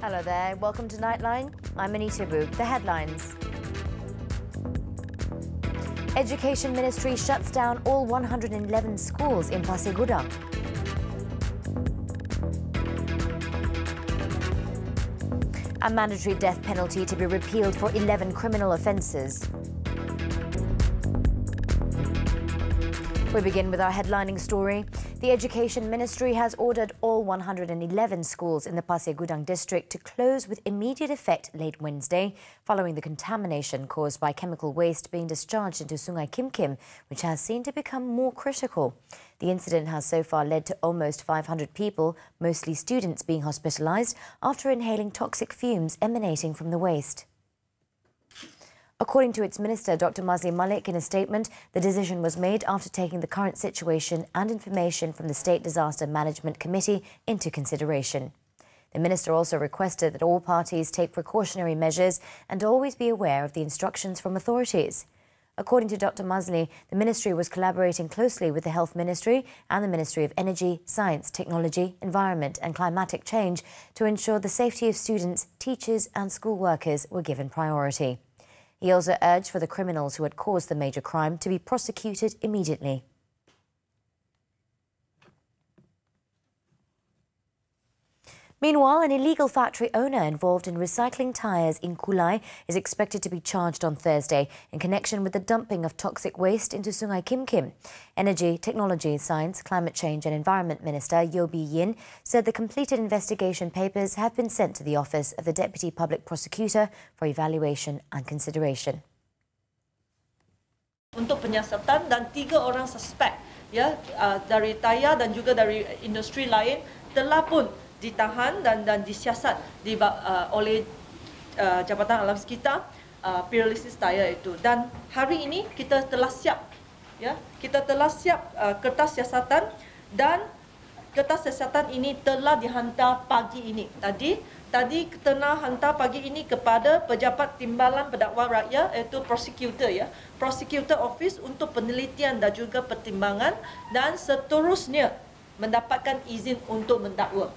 Hello there, welcome to Nightline. I'm Anita Bu. The headlines. Education Ministry shuts down all 111 schools in Pasir Gudang. A mandatory death penalty to be repealed for 11 criminal offences. We begin with our headlining story. The Education Ministry has ordered all 111 schools in the Pasir Gudang district to close with immediate effect late Wednesday, following the contamination caused by chemical waste being discharged into Sungai Kim Kim, which has seen to become more critical. The incident has so far led to almost 500 people, mostly students, being hospitalised after inhaling toxic fumes emanating from the waste. According to its minister, Dr. Mazli Malik, in a statement, the decision was made after taking the current situation and information from the State Disaster Management Committee into consideration. The minister also requested that all parties take precautionary measures and always be aware of the instructions from authorities. According to Dr. Mazli, the ministry was collaborating closely with the Health Ministry and the Ministry of Energy, Science, Technology, Environment and Climatic Change to ensure the safety of students, teachers and school workers were given priority. He also urged for the criminals who had caused the major crime to be prosecuted immediately. Meanwhile, an illegal factory owner involved in recycling tyres in Kulai is expected to be charged on Thursday in connection with the dumping of toxic waste into Sungai Kim Kim. Energy, Technology, Science, Climate Change and Environment Minister Yobi Yin said the completed investigation papers have been sent to the Office of the Deputy Public Prosecutor for evaluation and consideration. Untuk penyiasatan dan 3 orang suspek dari tayar dan juga dari industri lain telah pun ditahan dan disiasat oleh Jabatan Alam Sekitar piralisis tayar itu. Dan hari ini kita telah siap kertas siasatan, dan kertas siasatan ini telah dihantar pagi ini. Tadi telah hantar pagi ini kepada Pejabat Timbalan Pendakwa Rakyat, iaitu Prosecutor Office untuk penelitian dan juga pertimbangan, dan seterusnya mendapatkan izin untuk mendakwa.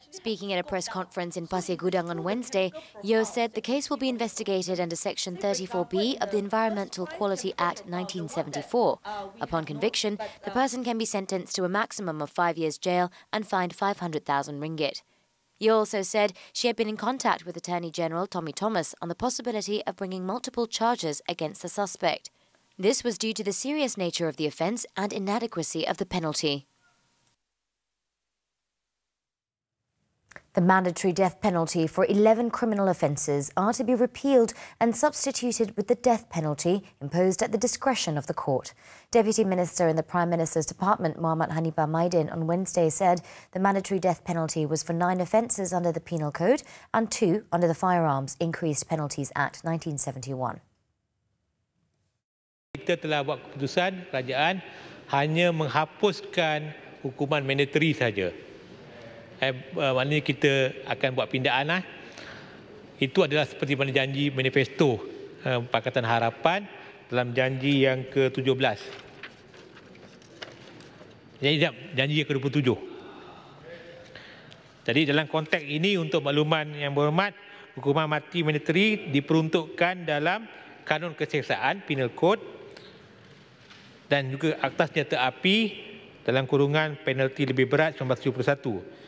Speaking at a press conference in Pasir Gudang on Wednesday, Yo said the case will be investigated under Section 34B of the Environmental Quality Act 1974. Upon conviction, the person can be sentenced to a maximum of 5 years jail and fined 500,000 ringgit. Yo also said she had been in contact with Attorney General Tommy Thomas on the possibility of bringing multiple charges against the suspect. This was due to the serious nature of the offence and inadequacy of the penalty. The mandatory death penalty for 11 criminal offences are to be repealed and substituted with the death penalty imposed at the discretion of the court. Deputy Minister in the Prime Minister's Department, Muhammad Hanifah Maidin, on Wednesday said the mandatory death penalty was for 9 offences under the Penal Code and 2 under the Firearms Increased Penalties Act 1971. Kita telah buat keputusan kerajaan hanya menghapuskan hukuman mandatory saja. Maknanya kita akan buat pindaan. Itu adalah seperti mana janji manifesto Pakatan Harapan dalam janji yang ke-17. Janji yang ke-27. Jadi dalam konteks ini, untuk makluman yang berhormat, hukuman mati mandatory diperuntukkan dalam Kanun Keseksaan Penal Code dan juga Akta Senjata Api dalam kurungan penalti lebih berat 1971.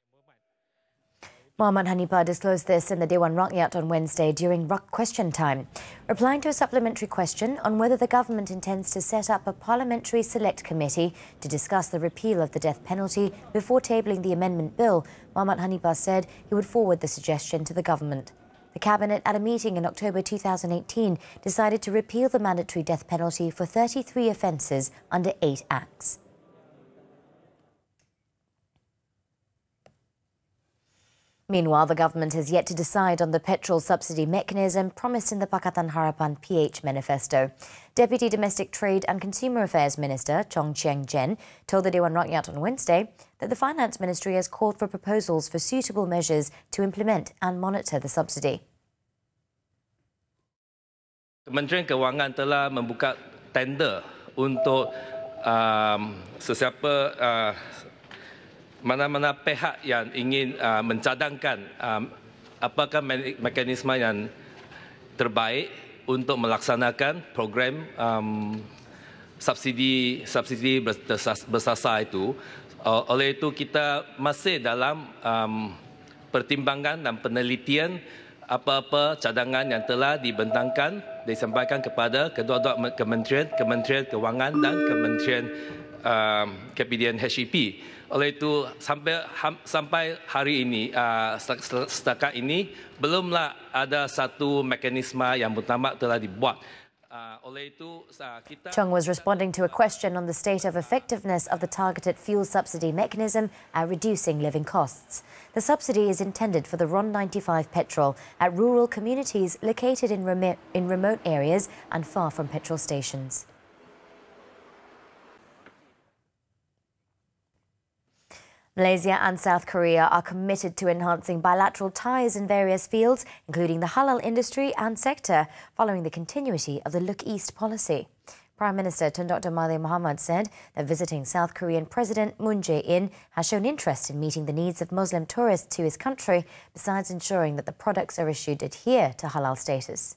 Muhammad Hanifah disclosed this in the Dewan Rakyat on Wednesday during question time. Replying to a supplementary question on whether the government intends to set up a parliamentary select committee to discuss the repeal of the death penalty before tabling the amendment bill, Muhammad Hanifah said he would forward the suggestion to the government. The Cabinet, at a meeting in October 2018, decided to repeal the mandatory death penalty for 33 offences under 8 acts. Meanwhile, the government has yet to decide on the petrol subsidy mechanism promised in the Pakatan Harapan PH manifesto. Deputy Domestic Trade and Consumer Affairs Minister Chong Chiang Jen told the Dewan Rakyat on Wednesday that the Finance Ministry has called for proposals for suitable measures to implement and monitor the subsidy. Kementerian Kewangan telah membuka tender untuk sesiapa mana-mana pihak yang ingin mencadangkan apakah mekanisme yang terbaik untuk melaksanakan program subsidi bersasar itu. Oleh itu kita masih dalam pertimbangan dan penelitian apa-apa cadangan yang telah dibentangkan, disampaikan kepada kedua-dua kementerian, Kementerian Kewangan dan Kementerian Kabinet HEP. Oleh itu sampai hari ini, setakat ini belumlah ada satu mekanisme yang pertama telah dibuat. Chung was responding to a question on the state of effectiveness of the targeted fuel subsidy mechanism at reducing living costs. The subsidy is intended for the RON 95 petrol at rural communities located in remote areas and far from petrol stations. Malaysia and South Korea are committed to enhancing bilateral ties in various fields, including the halal industry and sector, following the continuity of the Look East policy. Prime Minister Tun Dr. Mahathir Mohamad said that visiting South Korean President Moon Jae-in has shown interest in meeting the needs of Muslim tourists to his country, besides ensuring that the products are issued adhere to halal status.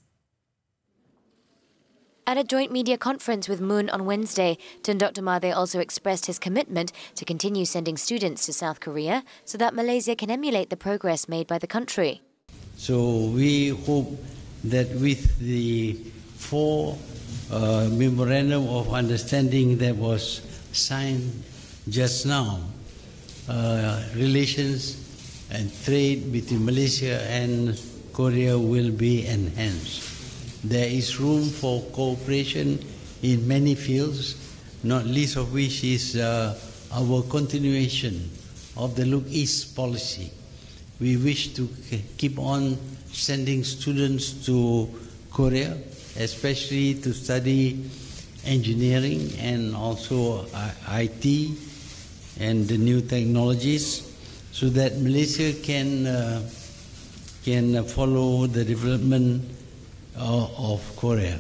At a joint media conference with Moon on Wednesday, Tun Dr. Mahathir also expressed his commitment to continue sending students to South Korea so that Malaysia can emulate the progress made by the country. So we hope that with the 4 memorandum of understanding that was signed just now, relations and trade between Malaysia and Korea will be enhanced. There is room for cooperation in many fields, not least of which is our continuation of the Look East policy. We wish to keep on sending students to Korea, especially to study engineering and also IT and the new technologies, so that Malaysia can follow the development of Korea.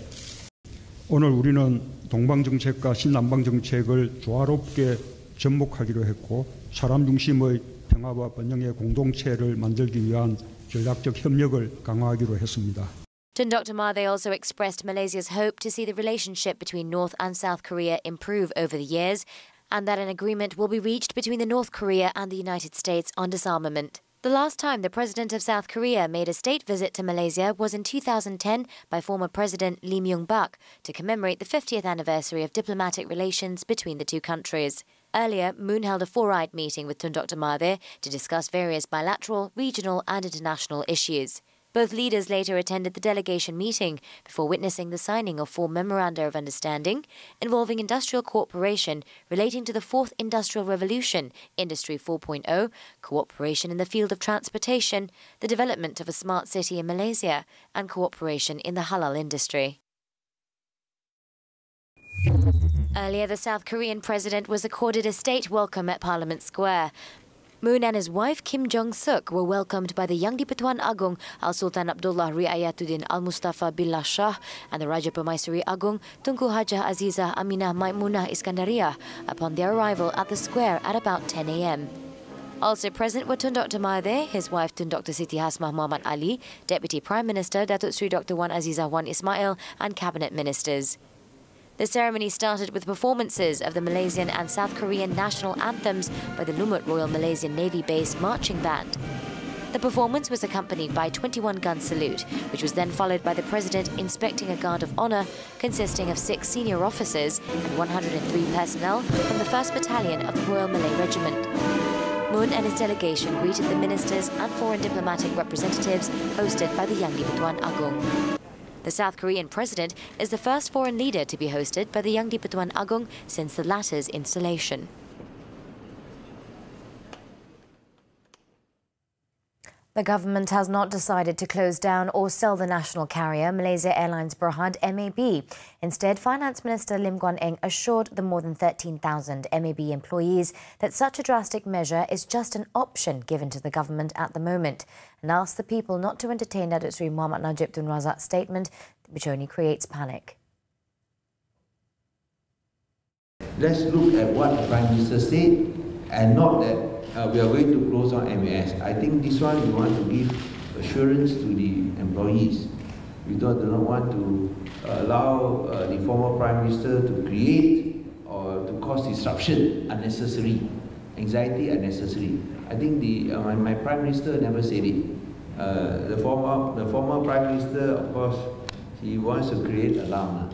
오늘 우리는 동방정책과 신남방정책을 조화롭게 접목하기로 했고, 사람 중심의 평화와 번영의 공동체를 만들기 위한 전략적 협력을 강화하기로 했습니다. Tun Dr. Mahathir also expressed Malaysia's hope to see the relationship between North and South Korea improve over the years, and that an agreement will be reached between the North Korea and the United States on disarmament. The last time the President of South Korea made a state visit to Malaysia was in 2010 by former President Lee Myung-bak to commemorate the 50th anniversary of diplomatic relations between the two countries. Earlier, Moon held a 4-eyed meeting with Tun Dr. Mahathir to discuss various bilateral, regional and international issues. Both leaders later attended the delegation meeting before witnessing the signing of 4 memoranda of understanding involving industrial cooperation relating to the 4th Industrial Revolution, Industry 4.0, cooperation in the field of transportation, the development of a smart city in Malaysia, and cooperation in the halal industry. Earlier, the South Korean president was accorded a state welcome at Parliament Square. Moon and his wife Kim Jong-suk were welcomed by the Yang di-Pertuan Agong Al-Sultan Abdullah Riayatuddin Al-Mustafa Billah Shah and the Raja Permaisuri Agong Tunku Hajah Azizah Aminah Maimunah Iskandariyah upon their arrival at the square at about 10 a.m. Also present were Tun Dr. Mahathir, his wife Tun Dr. Siti Hasmah Muhammad Ali, Deputy Prime Minister Datuk Sri Dr. Wan Azizah Wan Ismail and Cabinet Ministers. The ceremony started with performances of the Malaysian and South Korean national anthems by the Lumut Royal Malaysian Navy Base Marching Band. The performance was accompanied by a 21-gun salute, which was then followed by the President inspecting a guard of honour consisting of 6 senior officers and 103 personnel from the 1st Battalion of the Royal Malay Regiment. Moon and his delegation greeted the ministers and foreign diplomatic representatives hosted by the Yang di-Pertuan Agong. The South Korean president is the first foreign leader to be hosted by the Yang di-Pertuan Agong since the latter's installation. The government has not decided to close down or sell the national carrier Malaysia Airlines Berhad MAB. Instead, Finance Minister Lim Guan Eng assured the more than 13,000 MAB employees that such a drastic measure is just an option given to the government at the moment, and asked the people not to entertain Datuk Sri Muhammad Najib Tun Razak's statement, which only creates panic. Let's look at what the Prime Minister said, and not that we are going to close on MAS. I think this one we want to give assurance to the employees. We do not want to allow the former Prime Minister to create or to cause disruption unnecessary, anxiety unnecessary. I think my Prime Minister never said it. The former Prime Minister, of course, he wants to create alarm.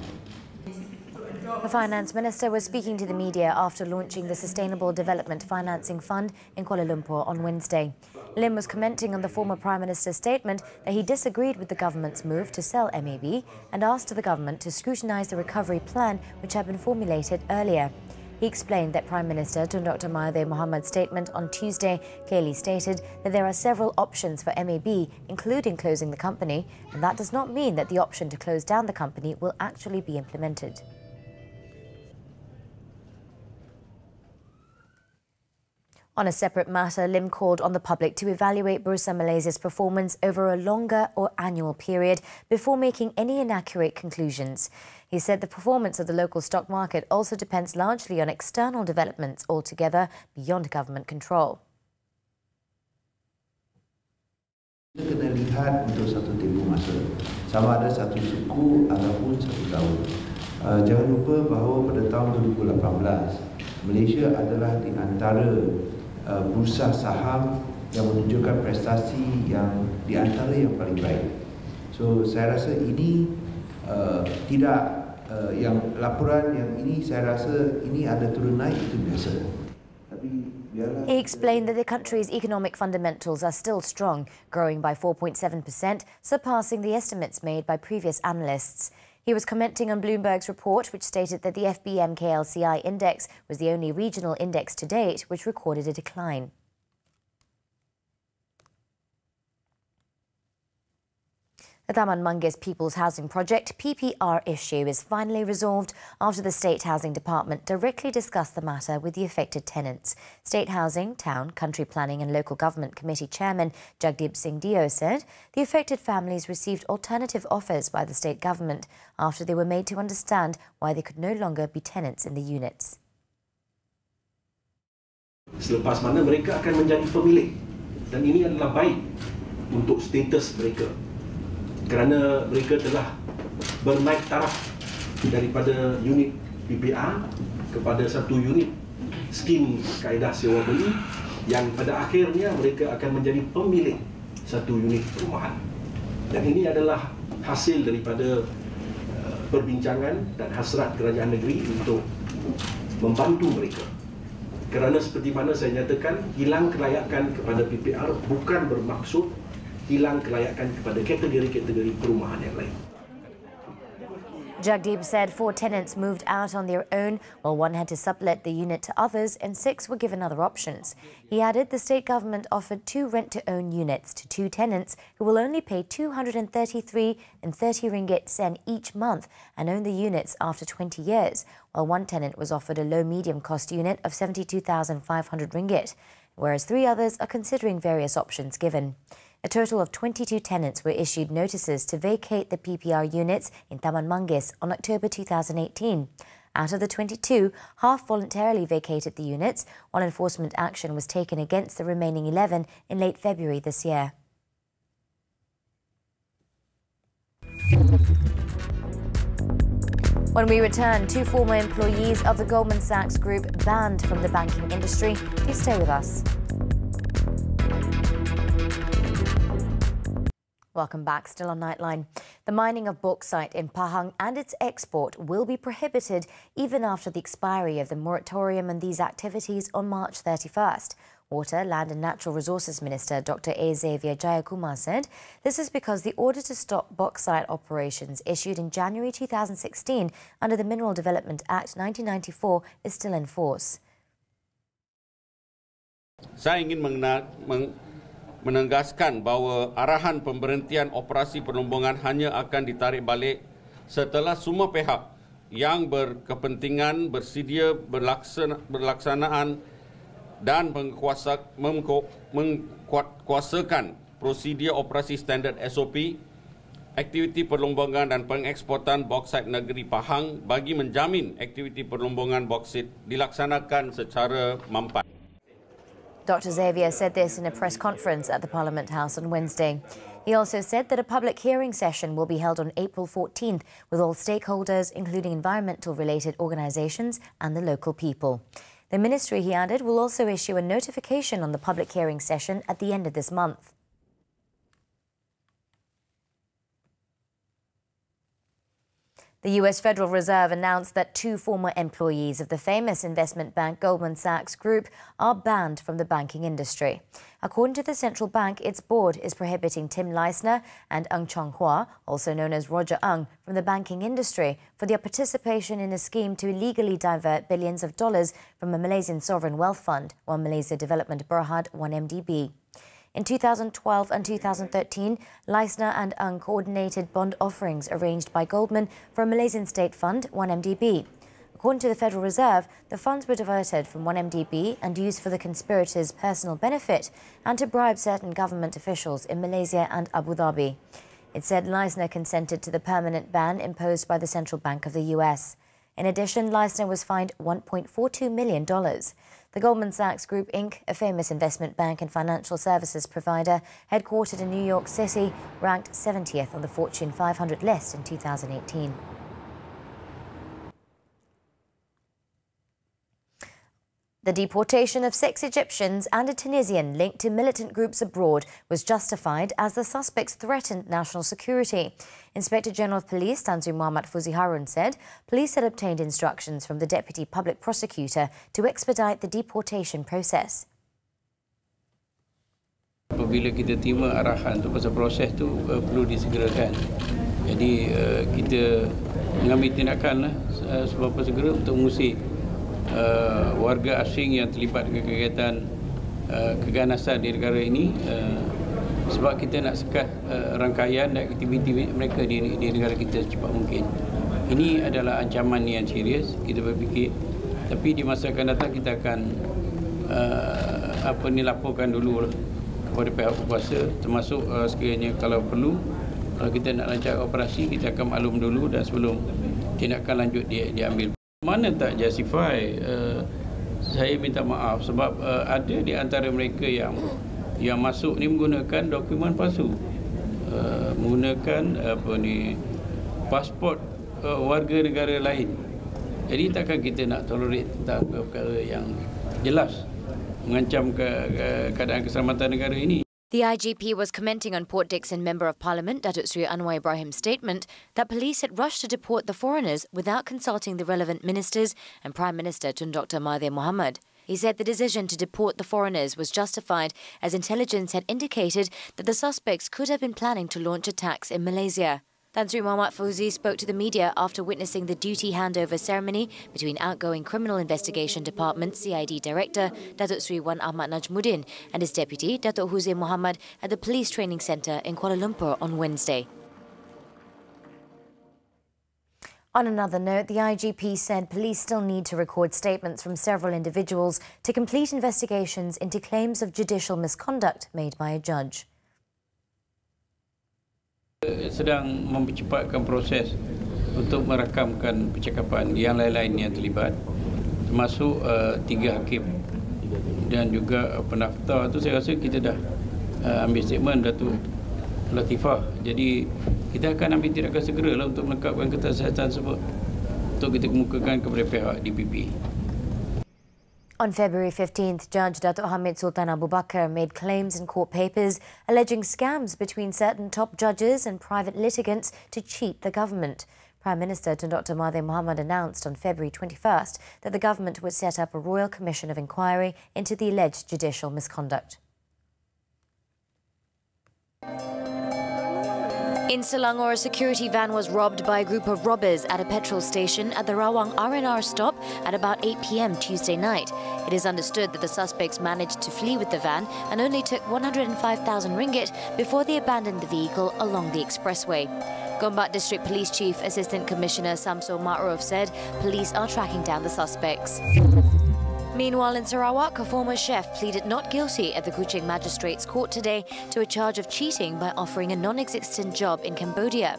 The Finance Minister was speaking to the media after launching the Sustainable Development Financing Fund in Kuala Lumpur on Wednesday. Lim was commenting on the former Prime Minister's statement that he disagreed with the government's move to sell MAB and asked the government to scrutinise the recovery plan which had been formulated earlier. He explained that Prime Minister Tun Dr. Mahathir Mohamad's statement on Tuesday clearly stated that there are several options for MAB, including closing the company, and that does not mean that the option to close down the company will actually be implemented. On a separate matter, Lim called on the public to evaluate Bursa Malaysia's performance over a longer or annual period before making any inaccurate conclusions. He said the performance of the local stock market also depends largely on external developments altogether beyond government control. Kita kena lihat untuk satu tempoh masa, sama ada satu suku ataupun satu tahun. Jangan lupa bahawa pada tahun 2018, Malaysia adalah di antara bursa saham yang menunjukkan prestasi yang di antara yang paling baik. So saya rasa ini yang laporan yang ini saya rasa ini ada turun naik itu biasa. He explained that the country's economic fundamentals are still strong, growing by 4.7%, surpassing the estimates made by previous analysts. He was commenting on Bloomberg's report, which stated that the FBM-KLCI index was the only regional index to date which recorded a decline. The Taman Manggis People's Housing Project PPR issue is finally resolved after the State Housing Department directly discussed the matter with the affected tenants. State Housing, Town, Country Planning and Local Government Committee Chairman Jagdeep Singh Dio said the affected families received alternative offers by the state government after they were made to understand why they could no longer be tenants in the units. Selepas mana mereka akan menjadi pemilik, dan ini adalah baik untuk status mereka. Kerana mereka telah bernaik taraf daripada unit PPR kepada satu unit skim kaedah sewa beli yang pada akhirnya mereka akan menjadi pemilik satu unit perumahan. Dan ini adalah hasil daripada perbincangan dan hasrat kerajaan negeri untuk membantu mereka. Kerana seperti mana saya nyatakan, hilang kelayakan kepada PPR bukan bermaksud hilang kelayakan kepada kategori-kategori perumahan yang lain. Jagdeep said 4 tenants moved out on their own, while 1 had to sublet the unit to others and 6 were given other options. He added the state government offered 2 rent-to-own units to 2 tenants who will only pay 233 and 30 ringgit sen each month and own the units after 20 years, while 1 tenant was offered a low-medium cost unit of 72,500 ringgit, whereas 3 others are considering various options given. A total of 22 tenants were issued notices to vacate the PPR units in Taman Manggis on October 2018. Out of the 22, half voluntarily vacated the units, while enforcement action was taken against the remaining 11 in late February this year. When we return, 2 former employees of the Goldman Sachs Group banned from the banking industry. Please stay with us. Welcome back, still on Nightline. The mining of bauxite in Pahang and its export will be prohibited even after the expiry of the moratorium on these activities on March 31st. Water, Land and Natural Resources Minister Dr. A. Xavier Jayakumar said this is because the order to stop bauxite operations issued in January 2016 under the Mineral Development Act 1994 is still in force. Saya ingin menegaskan bahawa arahan pemberhentian operasi perombongan hanya akan ditarik balik setelah semua pihak yang berkepentingan bersedia berlaksanaan dan mengkuasakan prosedur operasi standard SOP, aktiviti perlombongan dan pengeksportan bauxit negeri Pahang bagi menjamin aktiviti perlombongan bauxit dilaksanakan secara mampan. Dr. Xavier said this in a press conference at the Parliament House on Wednesday. He also said that a public hearing session will be held on April 14th with all stakeholders, including environmental-related organisations and the local people. The ministry, he added, will also issue a notification on the public hearing session at the end of this month. The US Federal Reserve announced that 2 former employees of the famous investment bank Goldman Sachs Group are banned from the banking industry. According to the central bank, its board is prohibiting Tim Leisner and Ng Chong-hua, also known as Roger Ng, from the banking industry for their participation in a scheme to illegally divert billions of dollars from a Malaysian sovereign wealth fund, One Malaysia Development Berhad 1MDB. In 2012 and 2013, Leisner and Ng coordinated bond offerings arranged by Goldman for a Malaysian state fund, 1MDB. According to the Federal Reserve, the funds were diverted from 1MDB and used for the conspirators' personal benefit and to bribe certain government officials in Malaysia and Abu Dhabi. It said Leisner consented to the permanent ban imposed by the Central Bank of the US. In addition, Leisner was fined $1.42 million. The Goldman Sachs Group, Inc., a famous investment bank and financial services provider headquartered in New York City, ranked 70th on the Fortune 500 list in 2018. The deportation of 6 Egyptians and a Tunisian linked to militant groups abroad was justified as the suspects threatened national security. Inspector General of Police Tan Sri Muhammad Fuzi Harun said police had obtained instructions from the Deputy Public Prosecutor to expedite the deportation process. Apabila kita terima arahan tu pasal proses tu perlu disegerakan. Jadi kita mengambil tindakan sebab segera untuk mengusir warga asing yang terlibat dengan kegiatan keganasan di negara ini sebab kita nak sekat rangkaian dan aktiviti mereka di negara kita secepat mungkin. Ini adalah ancaman yang serius, kita berfikir, tapi di masa akan datang kita akan laporkan dulu kepada pihak berkuasa, termasuk sekiranya kalau perlu, kalau kita nak lancar operasi, kita akan maklum dulu dan sebelum tindakan lanjut diambil. Mana tak justify, saya minta maaf sebab ada di antara mereka yang masuk ni menggunakan dokumen palsu, menggunakan pasport warga negara lain. Jadi takkan kita nak tolerate tentang perkara yang jelas mengancam keadaan keselamatan negara ini. The IGP was commenting on Port Dickson Member of Parliament Datuk Sri Anwar Ibrahim's statement that police had rushed to deport the foreigners without consulting the relevant ministers and Prime Minister Tun Dr. Mahathir Mohamad. He said the decision to deport the foreigners was justified as intelligence had indicated that the suspects could have been planning to launch attacks in Malaysia. Tan Sri Muhammad Fauzi spoke to the media after witnessing the duty handover ceremony between outgoing Criminal Investigation Department CID Director Datuk Sri Wan Ahmad Najmuddin and his deputy Datuk Hussein Mohamad at the Police Training Centre in Kuala Lumpur on Wednesday. On another note, the IGP said police still need to record statements from several individuals to complete investigations into claims of judicial misconduct made by a judge. Sedang mempercepatkan proses untuk merakamkan percakapan yang lain-lain yang terlibat, termasuk 3 hakim dan juga pendaftar. Tu saya rasa kita dah ambil statement Datuk Latifah. Jadi kita akan ambil tindakan segeralah untuk melengkapkan ketersihatan tersebut untuk kita kemukakan kepada pihak DPP. On February 15th, Judge Datuk Hamid Sultan Abu Bakar made claims in court papers alleging scams between certain top judges and private litigants to cheat the government. Prime Minister Tun Dr. Mahathir Mohamad announced on February 21st that the government would set up a Royal Commission of Inquiry into the alleged judicial misconduct. In Selangor, a security van was robbed by a group of robbers at a petrol station at the Rawang R&R stop at about 8 p.m. Tuesday night. It is understood that the suspects managed to flee with the van and only took 105,000 ringgit before they abandoned the vehicle along the expressway. Gombak District Police Chief Assistant Commissioner Samsul Ma'ruf said police are tracking down the suspects. Meanwhile, in Sarawak, a former chef pleaded not guilty at the Kuching Magistrates Court today to a charge of cheating by offering a non-existent job in Cambodia.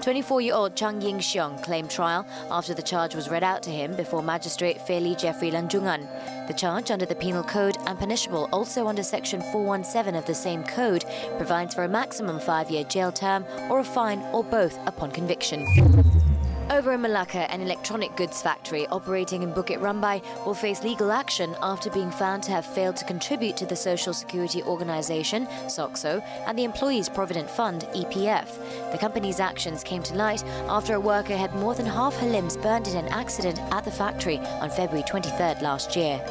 24-year-old Chang Ying Xiong claimed trial after the charge was read out to him before Magistrate Feli Jeffrey Lanjungan. The charge under the Penal Code and punishable also under Section 417 of the same code provides for a maximum 5-year jail term or a fine or both upon conviction. Over in Malacca, an electronic goods factory operating in Bukit Rambai will face legal action after being found to have failed to contribute to the Social Security Organisation, SOCSO, and the Employees Provident Fund, EPF. The company's actions came to light after a worker had more than half her limbs burned in an accident at the factory on February 23rd last year.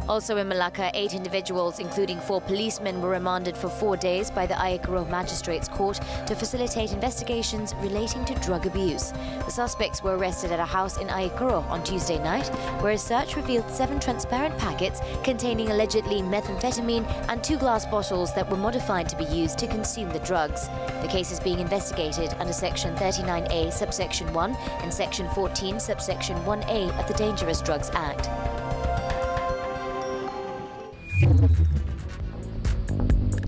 Also in Malacca, 8 individuals, including 4 policemen, were remanded for 4 days by the Ayekuro Magistrates Court to facilitate investigations relating to drug abuse. The suspects were arrested at a house in Ayekuro on Tuesday night, where a search revealed 7 transparent packets containing allegedly methamphetamine and 2 glass bottles that were modified to be used to consume the drugs. The case is being investigated under Section 39A, subsection 1 and Section 14, subsection 1A of the Dangerous Drugs Act.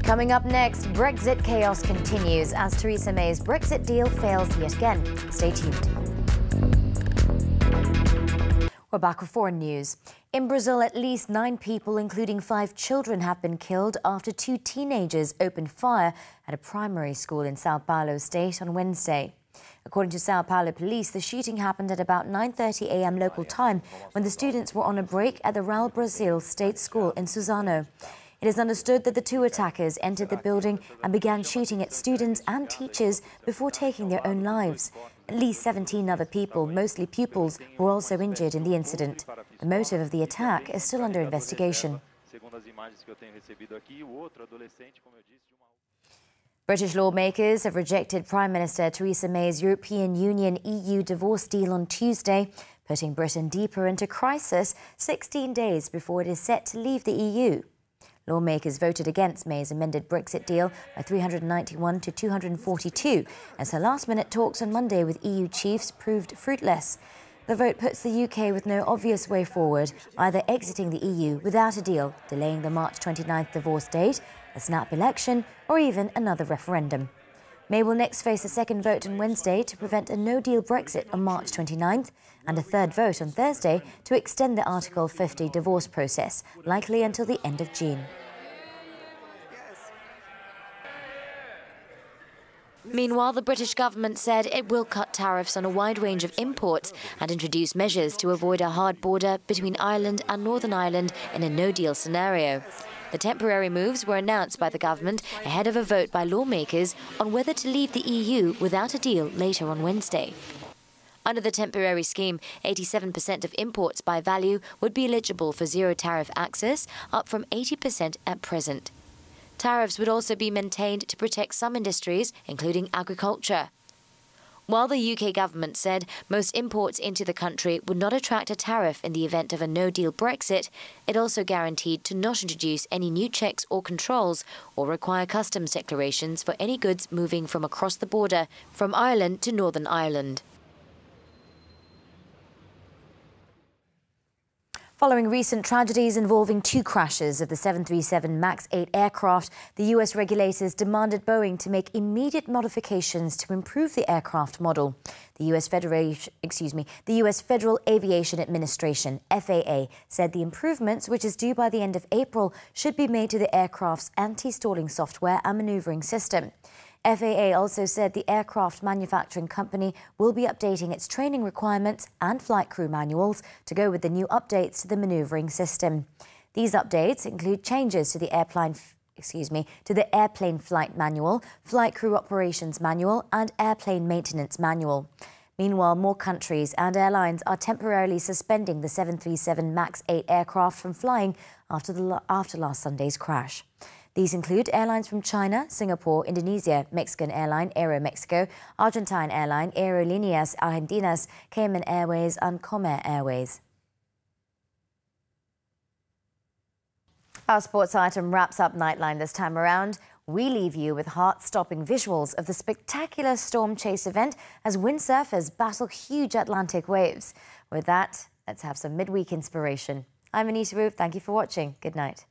Coming up next, Brexit chaos continues as Theresa May's Brexit deal fails yet again. Stay tuned. We're back with foreign news. In Brazil, at least 9 people, including 5 children, have been killed after 2 teenagers opened fire at a primary school in Sao Paulo state on Wednesday. According to Sao Paulo police, the shooting happened at about 9:30 a.m. local time when the students were on a break at the Raul Brasil State School in Suzano. It is understood that the 2 attackers entered the building and began shooting at students and teachers before taking their own lives. At least 17 other people, mostly pupils, were also injured in the incident. The motive of the attack is still under investigation. British lawmakers have rejected Prime Minister Theresa May's European Union-EU divorce deal on Tuesday, putting Britain deeper into crisis 16 days before it is set to leave the EU. Lawmakers voted against May's amended Brexit deal by 391 to 242, as her last-minute talks on Monday with EU chiefs proved fruitless. The vote puts the UK with no obvious way forward, either exiting the EU without a deal, delaying the March 29th divorce date, a snap election, or even another referendum. May will next face a second vote on Wednesday to prevent a no-deal Brexit on March 29th and a third vote on Thursday to extend the Article 50 divorce process, likely until the end of June. Meanwhile, the British government said it will cut tariffs on a wide range of imports and introduce measures to avoid a hard border between Ireland and Northern Ireland in a no-deal scenario. The temporary moves were announced by the government ahead of a vote by lawmakers on whether to leave the EU without a deal later on Wednesday. Under the temporary scheme, 87% of imports by value would be eligible for zero-tariff access, up from 80% at present. Tariffs would also be maintained to protect some industries, including agriculture. While the UK government said most imports into the country would not attract a tariff in the event of a no-deal Brexit, it also guaranteed to not introduce any new checks or controls or require customs declarations for any goods moving from across the border from Ireland to Northern Ireland. Following recent tragedies involving 2 crashes of the 737 MAX 8 aircraft, the US regulators demanded Boeing to make immediate modifications to improve the aircraft model. The US Federal Aviation Administration, FAA, said the improvements, which is due by the end of April, should be made to the aircraft's anti-stalling software and maneuvering system. FAA also said the aircraft manufacturing company will be updating its training requirements and flight crew manuals to go with the new updates to the maneuvering system. These updates include changes to the airplane flight manual, flight crew operations manual, and airplane maintenance manual. Meanwhile, more countries and airlines are temporarily suspending the 737 MAX 8 aircraft from flying after last Sunday's crash. These include airlines from China, Singapore, Indonesia, Mexican airline Aeromexico, Argentine airline Aerolíneas Argentinas, Cayman Airways and Comair Airways. Our sports item wraps up Nightline this time around. We leave you with heart-stopping visuals of the spectacular storm chase event as windsurfers battle huge Atlantic waves. With that, let's have some midweek inspiration. I'm Anita Roop. Thank you for watching. Good night.